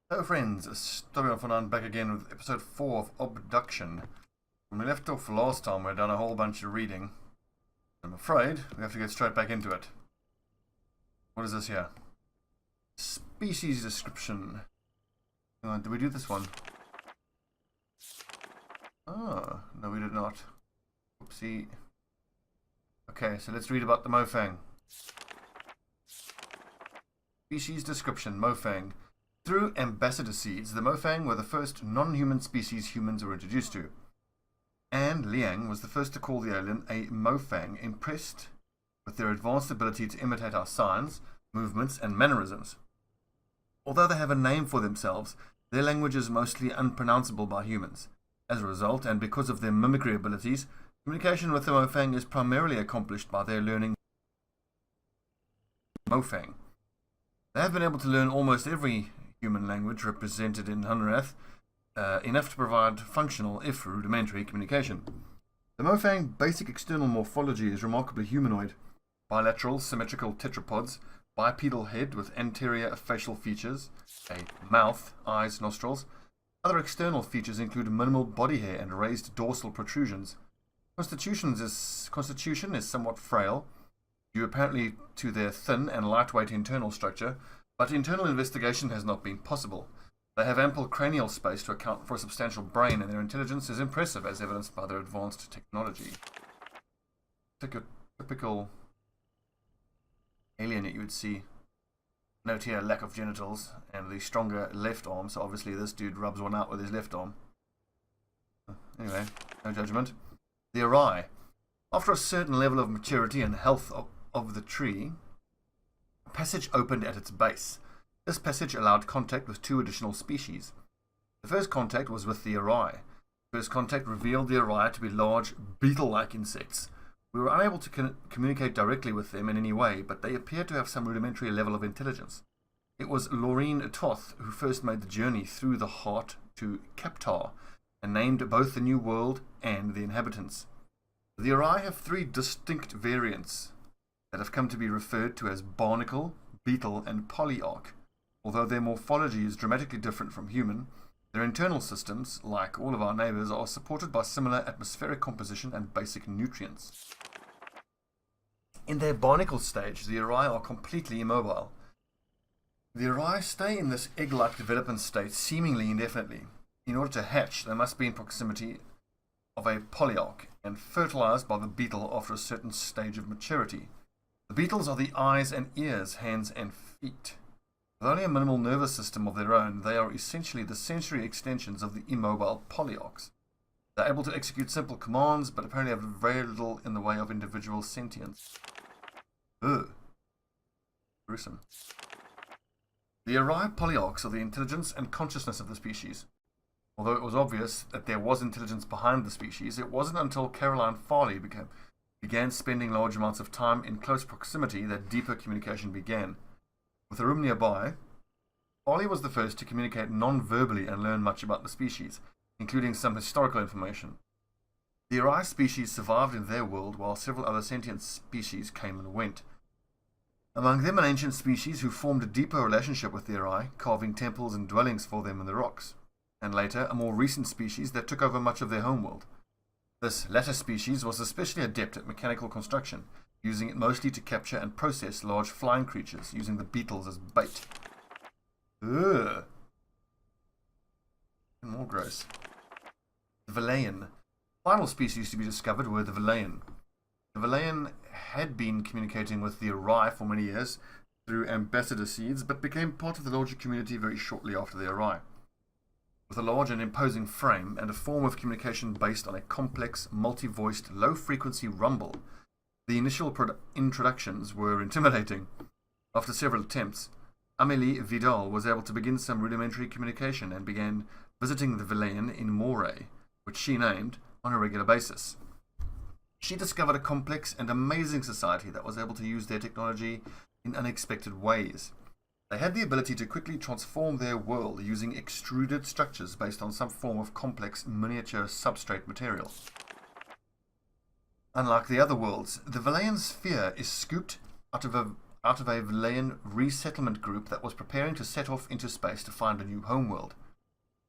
Hello friends, Stobbie back again with episode 4 of Obduction. When we left off last time, we'd done a whole bunch of reading. I'm afraid we have to get straight back into it. What is this here? Species description. Hang on, did we do this one? Oh, no we did not. Oopsie. Okay, so let's read about the Mofang. Species description, Mofang. Through ambassador seeds, the Mofang were the first non-human species humans were introduced to. And Liang was the first to call the alien a Mofang, impressed with their advanced ability to imitate our signs, movements, and mannerisms. Although they have a name for themselves, their language is mostly unpronounceable by humans. As a result, and because of their mimicry abilities, communication with the Mofang is primarily accomplished by their learning Mofang. They have been able to learn almost every human language represented in Hunrath, enough to provide functional, if rudimentary, communication. The Mofang basic external morphology is remarkably humanoid. Bilateral, symmetrical tetrapods, bipedal head with anterior facial features, a mouth, eyes, nostrils. Other external features include minimal body hair and raised dorsal protrusions. Constitution is somewhat frail, due apparently to their thin and lightweight internal structure, but internal investigation has not been possible. They have ample cranial space to account for a substantial brain, and their intelligence is impressive as evidenced by their advanced technology. Typical alien that you would see. Note here, lack of genitals and the stronger left arm, so obviously this dude rubs one out with his left arm. Anyway, no judgment. The Arai. After a certain level of maturity and health of the tree, a passage opened at its base. This passage allowed contact with two additional species. The first contact was with the Arai. First contact revealed the Arai to be large, beetle-like insects. We were unable to communicate directly with them in any way, but they appeared to have some rudimentary level of intelligence. It was Laureen Toth who first made the journey through the heart to Kaptar, and named both the New World and the inhabitants. The Arai have three distinct variants that have come to be referred to as barnacle, beetle, and polyarch. Although their morphology is dramatically different from human, their internal systems, like all of our neighbours, are supported by similar atmospheric composition and basic nutrients. In their barnacle stage, the Arai are completely immobile. The Arai stay in this egg-like development state seemingly indefinitely. In order to hatch, they must be in proximity of a polyarch and fertilized by the beetle after a certain stage of maturity. The beetles are the eyes and ears, hands and feet. With only a minimal nervous system of their own, they are essentially the sensory extensions of the immobile polyarchs. They are able to execute simple commands, but apparently have very little in the way of individual sentience. Ugh. Gruesome. The Arai polyarchs are the intelligence and consciousness of the species. Although it was obvious that there was intelligence behind the species, it wasn't until Caroline Farley began spending large amounts of time in close proximity that deeper communication began. With a room nearby, Farley was the first to communicate non-verbally and learn much about the species, including some historical information. The Arai species survived in their world while several other sentient species came and went. Among them an ancient species who formed a deeper relationship with the Arai, carving temples and dwellings for them in the rocks, and later a more recent species that took over much of their homeworld. This latter species was especially adept at mechanical construction, using it mostly to capture and process large flying creatures, using the beetles as bait. Ugh. And more gross. The Valayan. Final species to be discovered were the Valayan. The Valayan had been communicating with the Arai for many years through ambassador seeds, but became part of the larger community very shortly after the Arai. With a large and imposing frame and a form of communication based on a complex, multi-voiced, low-frequency rumble, the initial introductions were intimidating. After several attempts, Amélie Vidal was able to begin some rudimentary communication and began visiting the Valayan in Moray, which she named, on a regular basis. She discovered a complex and amazing society that was able to use their technology in unexpected ways. They had the ability to quickly transform their world using extruded structures based on some form of complex miniature substrate material. Unlike the other worlds, the Valayan sphere is scooped out of out of a Valayan resettlement group that was preparing to set off into space to find a new homeworld.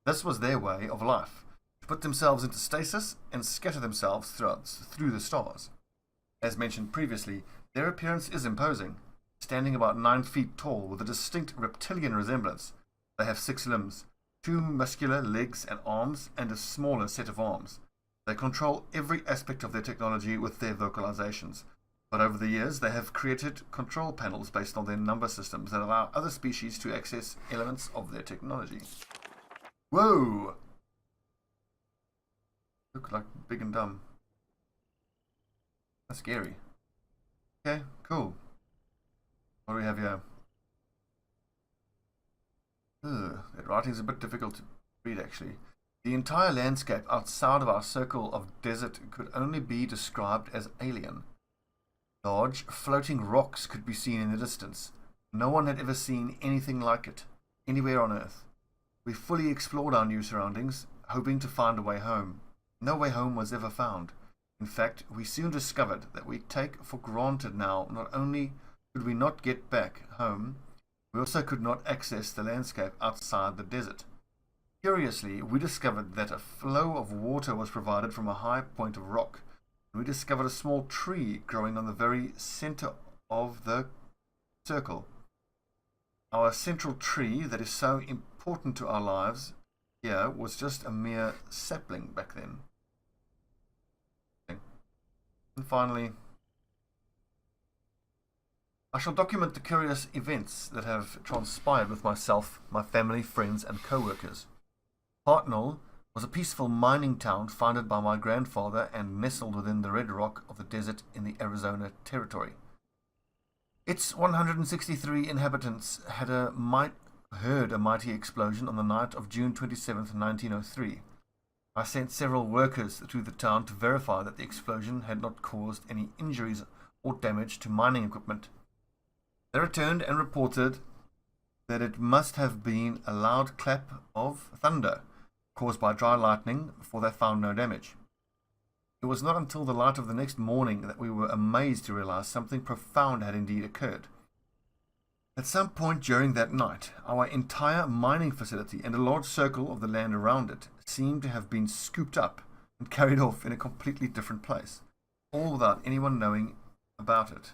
This was their way of life, to put themselves into stasis and scatter themselves through the stars. As mentioned previously, their appearance is imposing, standing about 9 feet tall with a distinct reptilian resemblance. They have 6 limbs, 2 muscular legs and arms, and a smaller set of arms. They control every aspect of their technology with their vocalizations, but over the years they have created control panels based on their number systems that allow other species to access elements of their technology. Whoa! Look like big and dumb. That's scary. Okay, cool. What do we have here? That writing's a bit difficult to read, actually. The entire landscape outside of our circle of desert could only be described as alien. Large, floating rocks could be seen in the distance. No one had ever seen anything like it, anywhere on Earth. We fully explored our new surroundings, hoping to find a way home. No way home was ever found. In fact, we soon discovered that we take for granted now not only could we not get back home, we also could not access the landscape outside the desert. Curiously, we discovered that a flow of water was provided from a high point of rock, and we discovered a small tree growing on the very center of the circle. Our central tree that is so important to our lives here was just a mere sapling back then. And finally, I shall document the curious events that have transpired with myself, my family, friends, and co-workers. Hartnell was a peaceful mining town founded by my grandfather and nestled within the red rock of the desert in the Arizona Territory. Its 163 inhabitants had heard a mighty explosion on the night of June 27, 1903. I sent several workers through the town to verify that the explosion had not caused any injuries or damage to mining equipment. They returned and reported that it must have been a loud clap of thunder caused by dry lightning, for they found no damage. It was not until the light of the next morning that we were amazed to realize something profound had indeed occurred. At some point during that night, our entire mining facility and a large circle of the land around it seemed to have been scooped up and carried off in a completely different place, all without anyone knowing about it.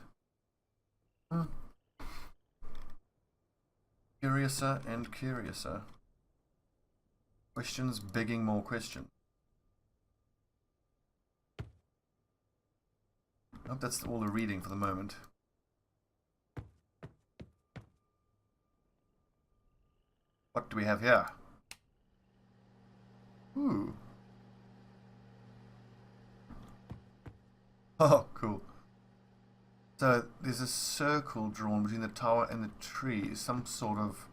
Curiouser and curiouser. Questions begging more questions. I hope that's all the reading for the moment. What do we have here? Ooh. Oh, cool. So there's a circle drawn between the tower and the tree. Some sort of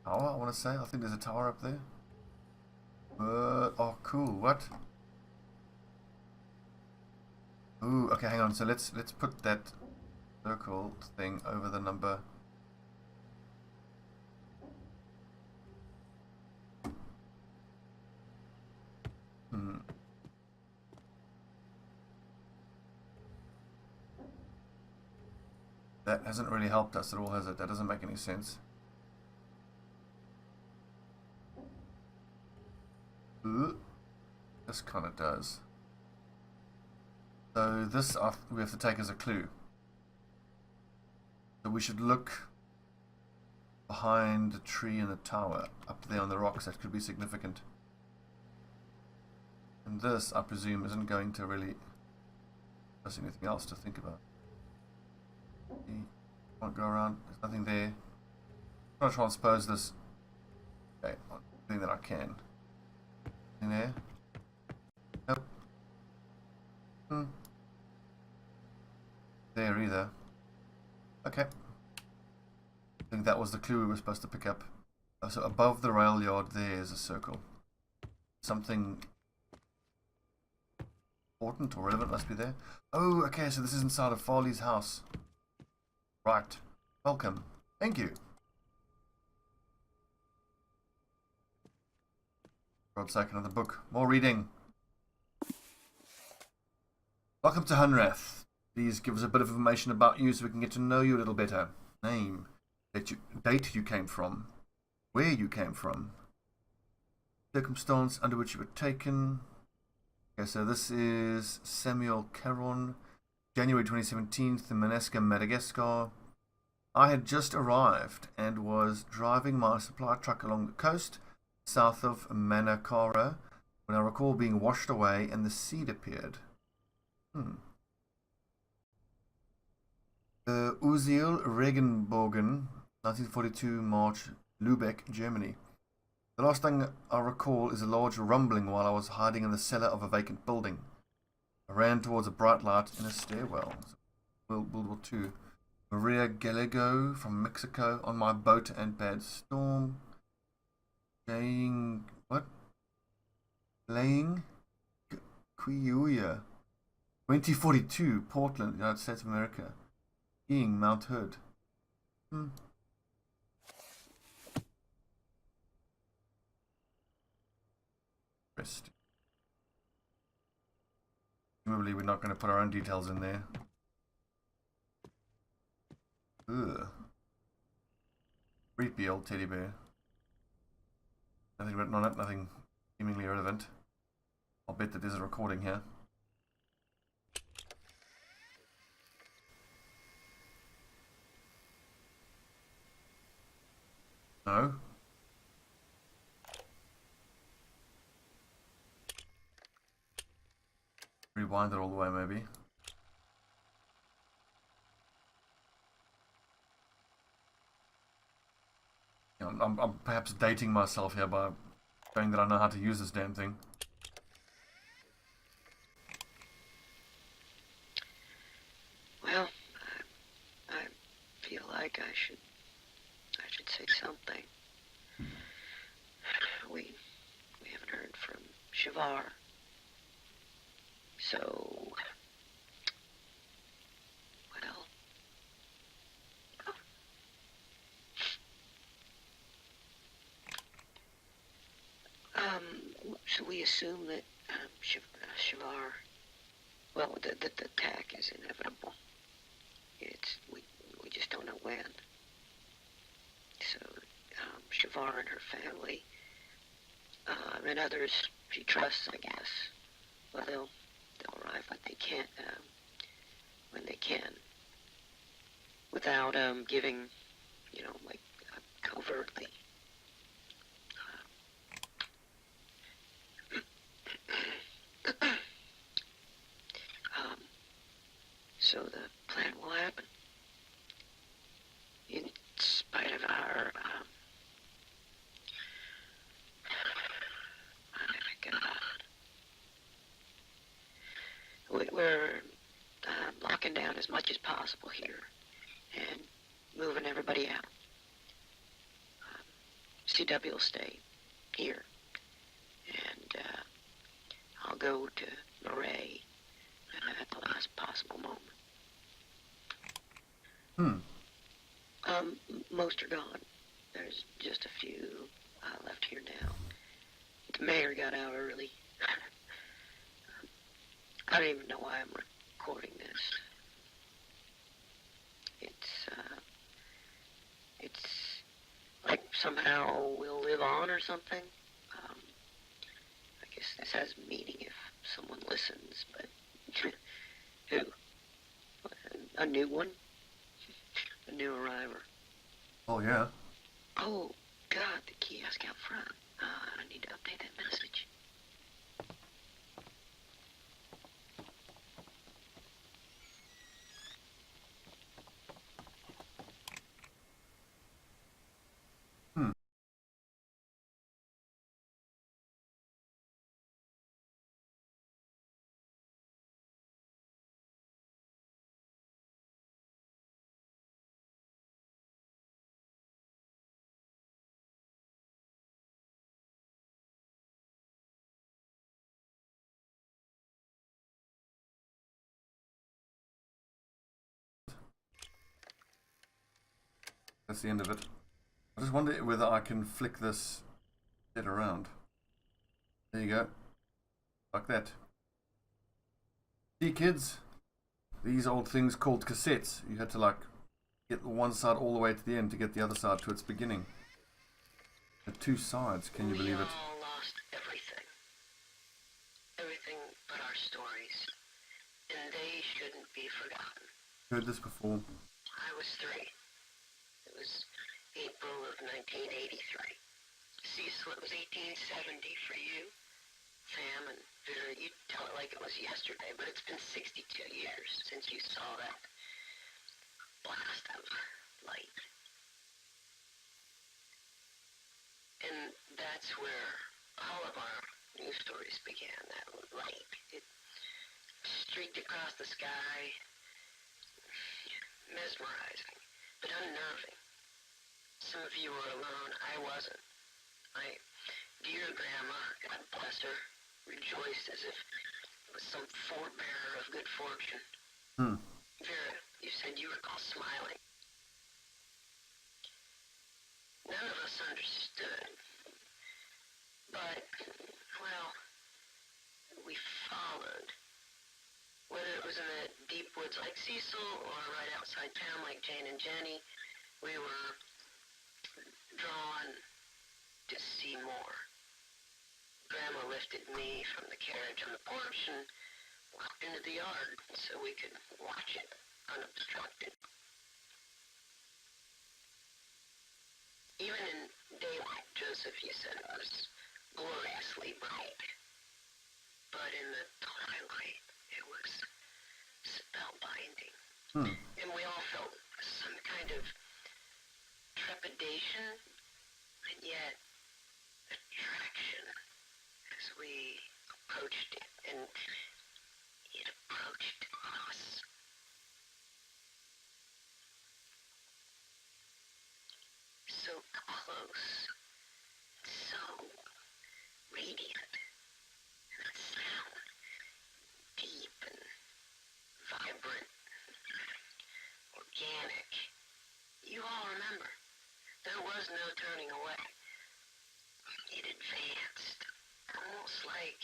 tower, I want to say. I think there's a tower up there. Oh, cool. What? Ooh, okay, hang on. So let's put that circle thing over the number. That hasn't really helped us at all, has it? That doesn't make any sense. This kind of does. So this we have to take as a clue. So we should look behind the tree and the tower, up there on the rocks. That could be significant. And this, I presume, isn't going to really give us anything else to think about. Can't go around. There's nothing there. I'm going to transpose this. Okay, thing that I can. In there. Nope. There either. Okay. I think that was the clue we were supposed to pick up. So above the rail yard there is a circle. Something important or relevant must be there. Oh, okay, so this is inside of Farley's house. Right. Welcome. Thank you. For God's sake, another book. More reading. Welcome to Hunrath. Please give us a bit of information about you so we can get to know you a little better. Name, date you came from, where you came from, circumstance under which you were taken. Okay, so this is Samuel Caron, January 2017, Manesca, Madagascar. I had just arrived and was driving my supply truck along the coast south of Manakara when I recall being washed away and the seed appeared. Uzil Regenbogen, 1942, March, Lübeck, Germany. The last thing I recall is a large rumbling while I was hiding in the cellar of a vacant building. I ran towards a bright light in a stairwell. World War II. Maria Gallego from Mexico on my boat and bad storm. Laying Quiuya. 2042, Portland, United States of America. Skiing, Mount Hood. Presumably we're not going to put our own details in there. Ugh. Creepy old teddy bear. Nothing written on it, nothing seemingly relevant. I'll bet that there's a recording here. No. Rewind it all the way, maybe. You know, I'm perhaps dating myself here by saying that I know how to use this damn thing. Well, I feel like I should say something. We haven't heard from Shavar. So, well, so we assume that Shavar, well, the attack is inevitable. We just don't know when. So, Shavar and her family, and others she trusts, I guess, well, they'll arrive when they can, without giving, like covertly. So the plan will happen, in spite of our, we're locking down as much as possible here and moving everybody out. CW will stay here, and I'll go to Murray at the last possible moment. Most are gone. There's just a few left here now. The mayor got out early. I don't even know why I'm recording this. It's like somehow we'll live on or something. I guess this has meaning if someone listens, but who? A new one? A new arriver. Oh, yeah. Oh, God, the kiosk out front. I need to update that message. That's the end of it. I just wonder whether I can flick this shit around. There you go. Like that. See, kids? these old things called cassettes. You had to like get the one side all the way to the end to get the other side to its beginning. The two sides, can you believe it? We all lost everything. Everything but our stories. And they shouldn't be forgotten. Heard this before. I was 3. It was April of 1983. Cecil, it was 1870 for you. Sam and Vera, you tell it like it was yesterday, but it's been 62 years since you saw that blast of light. And that's where all of our news stories began, that light. It streaked across the sky, mesmerizing, but unnerving. Some of you were alone. I wasn't. My dear grandma, God bless her, rejoiced as if it was some forebearer of good fortune. Vera, you said you recall smiling. None of us understood. But, well, we followed. Whether it was in the deep woods like Cecil or right outside town like Jane and Jenny, we were drawn to see more. Grandma lifted me from the carriage on the porch and walked into the yard so we could watch it unobstructed. Even in daylight, Joseph, you said it was gloriously bright. But in the twilight, it was spellbinding. And we all felt some kind of trepidation and yet attraction as we approached it, and it approached us. So close, so radiant, and that sound, deep and vibrant, organic. You all remember, there was no turning away. It advanced, almost like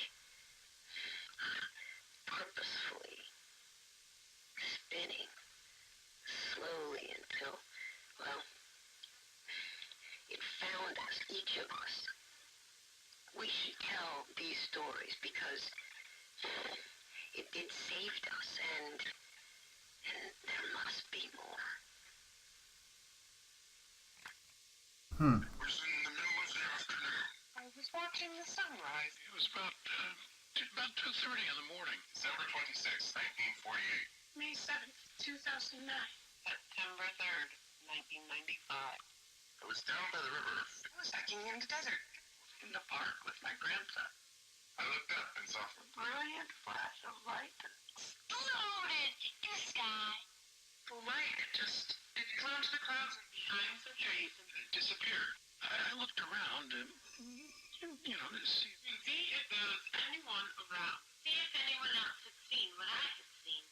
purposefully spinning slowly until, well, it found us, each of us. We should tell these stories because it saved us, and there must be more. It was in the middle of the afternoon. I was watching the sunrise. It was about 2:30 in the morning. December 26, 1948. May 7th, 2009. September 3rd, 1995. I was down by the river. I was hiking in the desert, in the park with my grandson. I looked up and saw a brilliant flash of light that exploded in the sky. The light it flew into the clouds and behind some trees and it disappeared. I looked around and, to see if there was anyone around. See if anyone else had seen what I had seen.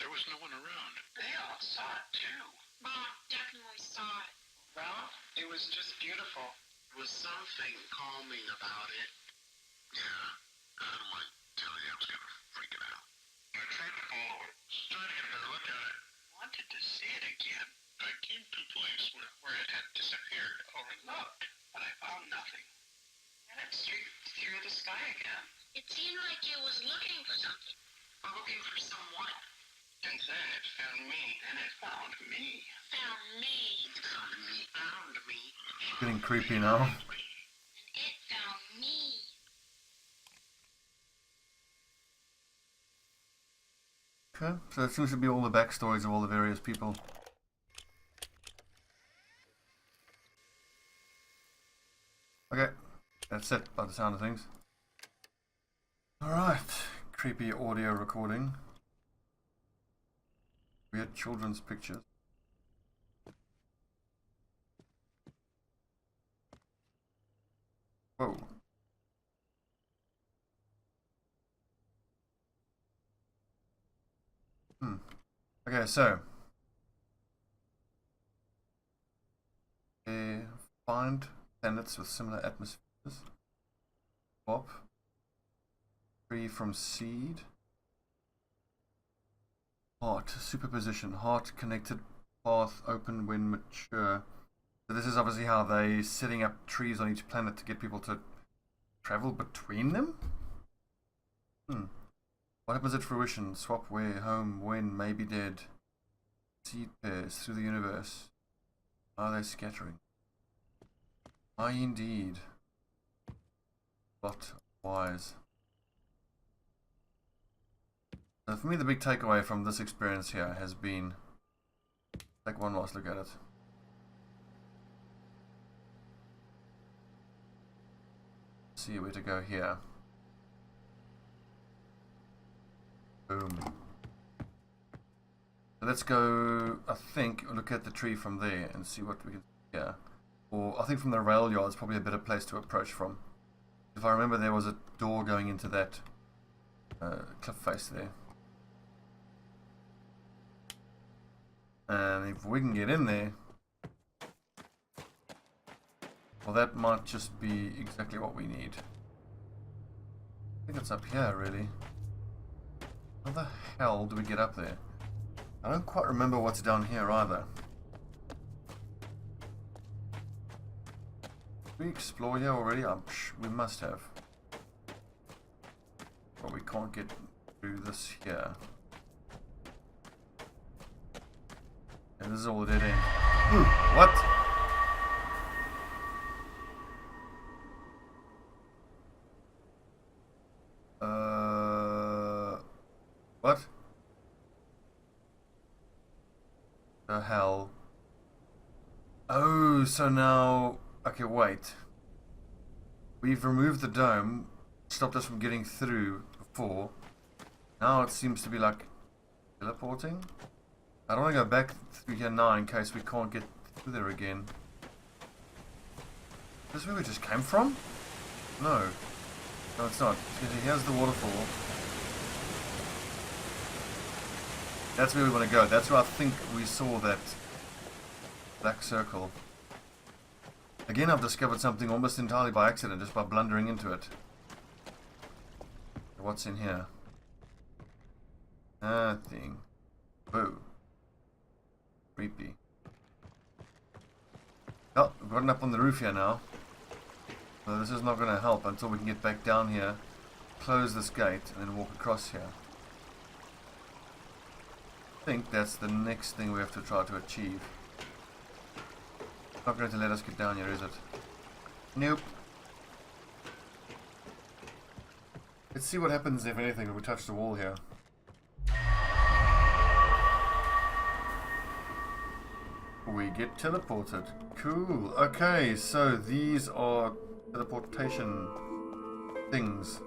There was no one around. They all saw it too. Bob definitely saw it. Well, it was just beautiful. There was something calming about it. Yeah, I don't mind telling you I was kind of freaking out. I tried to follow it, trying to get a better look at it. I wanted to see it again. I came to a place where it had disappeared or looked, but I found nothing. And it streaked through the sky again. It seemed like it was looking for something, or looking for someone. And then it found me, and it found me. Found me. Found me. Found me. Getting creepy now. And it found me. Okay, so that seems to be all the backstories of all the various people. Okay, that's it by the sound of things. Alright, creepy audio recording. Weird children's pictures. Whoa. Okay, so find planets with similar atmospheres. Swap. Tree from seed. Heart, superposition, heart connected path open when mature. So this is obviously how they're setting up trees on each planet to get people to travel between them? What happens at fruition? Swap where, home, when, maybe dead. Seed pairs through the universe. Are they scattering? Aye, indeed. Plot wise. So for me, the big takeaway from this experience here has been, take one last look at it. See where to go here. Boom. So let's go, I think, look at the tree from there and see what we can see here. Or I think from the rail yard is probably a better place to approach from. If I remember, there was a door going into that cliff face there. And if we can get in there, well, that might just be exactly what we need. I think it's up here, really. How the hell do we get up there? I don't quite remember what's down here either. Did we explore here already? We must have. But we can't get through this here. And this is all a dead end. Ooh, what? What? The hell? Oh, so now... Okay, wait. We've removed the dome, stopped us from getting through before. Now it seems to be like teleporting. I don't want to go back through here now in case we can't get through there again. Is this where we just came from? No. No, it's not. Here's the waterfall. That's where we want to go. That's where I think we saw that black circle. Again, I've discovered something almost entirely by accident, just by blundering into it. What's in here? Nothing. Boo. Creepy. Oh, we've gotten up on the roof here now. So this is not going to help until we can get back down here, close this gate, and then walk across here. I think that's the next thing we have to try to achieve. It's not going to let us get down here, is it? Nope. Let's see what happens, if anything, if we touch the wall here. We get teleported. Cool. Okay, so these are teleportation things.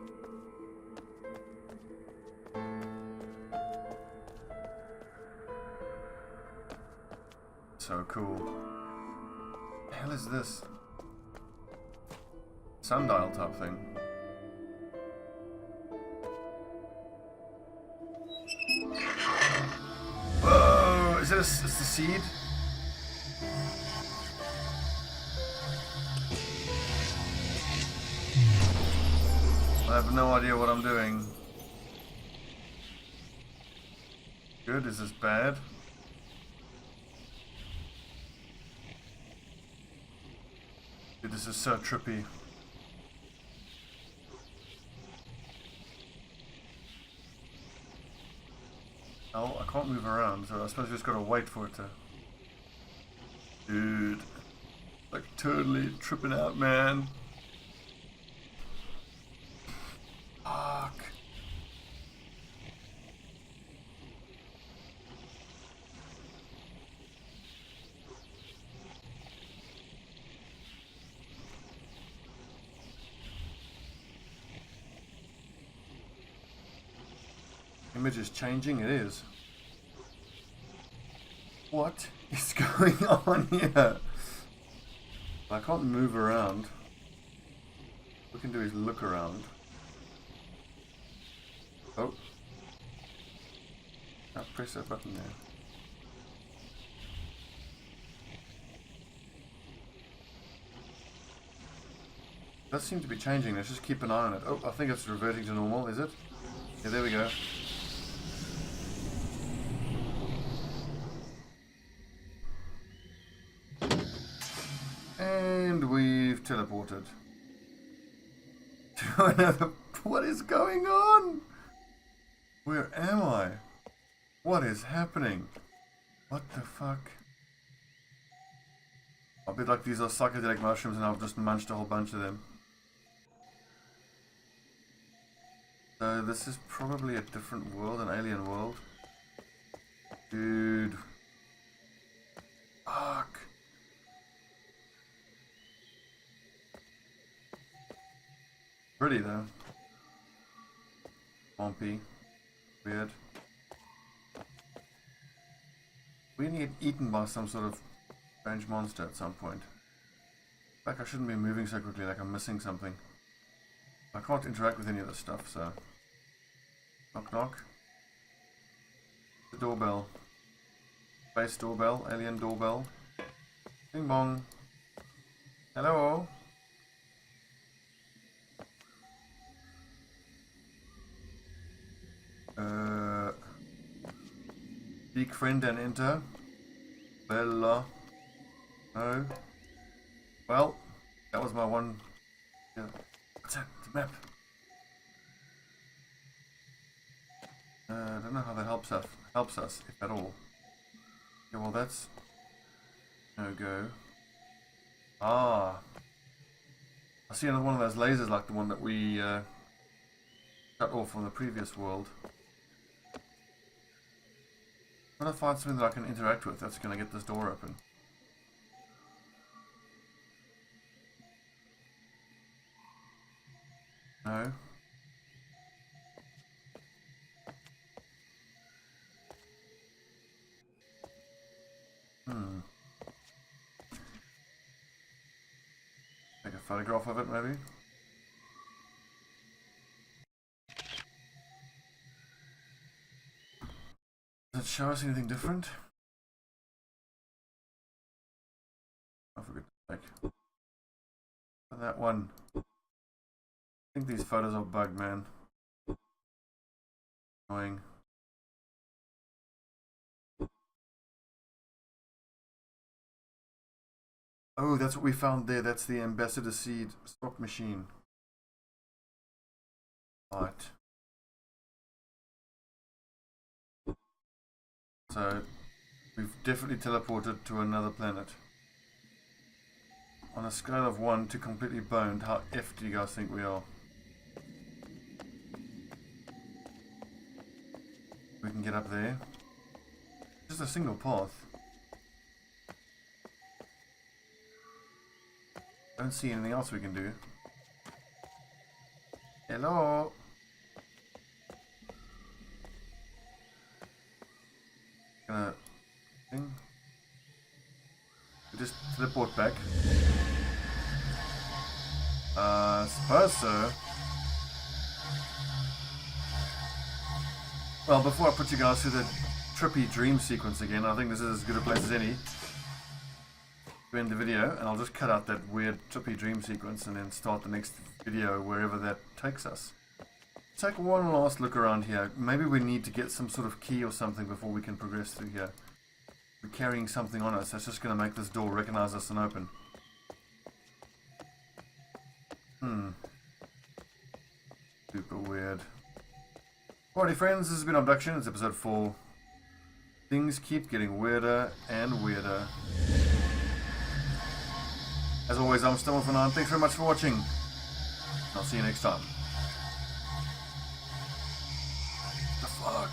So cool. What the hell is this? Sundial type thing. Whoa! Is this the seed? I have no idea what I'm doing. Good, is this bad? Dude, this is so trippy. Oh, I can't move around, so I suppose we just gotta wait for it to... Dude. Like, totally tripping out, man. Fuck. Image is changing, it is. What is going on here? I can't move around. What we can do is look around. Oh. Now press that button there. It does seem to be changing. Let's just keep an eye on it. Oh, I think it's reverting to normal, is it? Yeah, there we go. teleported to another. What is going on? Where am I? What is happening? What the fuck? I'll be like these are psychedelic mushrooms and I've just munched a whole bunch of them. So this is probably a different world, an alien world. Dude. Fuck. Pretty though. Swampy. Weird. We're gonna get eaten by some sort of strange monster at some point. Like I shouldn't be moving so quickly, like I'm missing something. I can't interact with any of this stuff, so... Knock knock. The doorbell. Space doorbell, alien doorbell. Ding bong. Hello? Speak friend and enter. Bella. No. Well, that was my one. Yeah. What's that? It's a map. I don't know how that helps us, if at all. Okay, well that's no go. Ah. I see another one of those lasers like the one that we cut off from the previous world. I'm gonna find something that I can interact with that's gonna get this door open. No. Take a photograph of it, maybe. Does it show us anything different? I forgot to take. For that one. I think these photos are bugged, man. Annoying. Oh, that's what we found there. That's the ambassador seed swap machine. Right. So, we've definitely teleported to another planet. On a scale of 1 to completely boned, how F do you guys think we are? We can get up there. Just a single path. Don't see anything else we can do. Hello? Gonna thing. We just teleport back. Suppose so. Well, before I put you guys through the trippy dream sequence again, I think this is as good a place as any to end the video, and I'll just cut out that weird trippy dream sequence and then start the next video wherever that takes us. Take one last look around here. Maybe we need to get some sort of key or something before we can progress through here. We're carrying something on us that's just going to make this door recognize us and open. Super weird. Alrighty friends, this has been Obduction. It's episode 4. Things keep getting weirder and weirder. As always, I'm Stobbie. Thanks very much for watching. I'll see you next time. The fuck?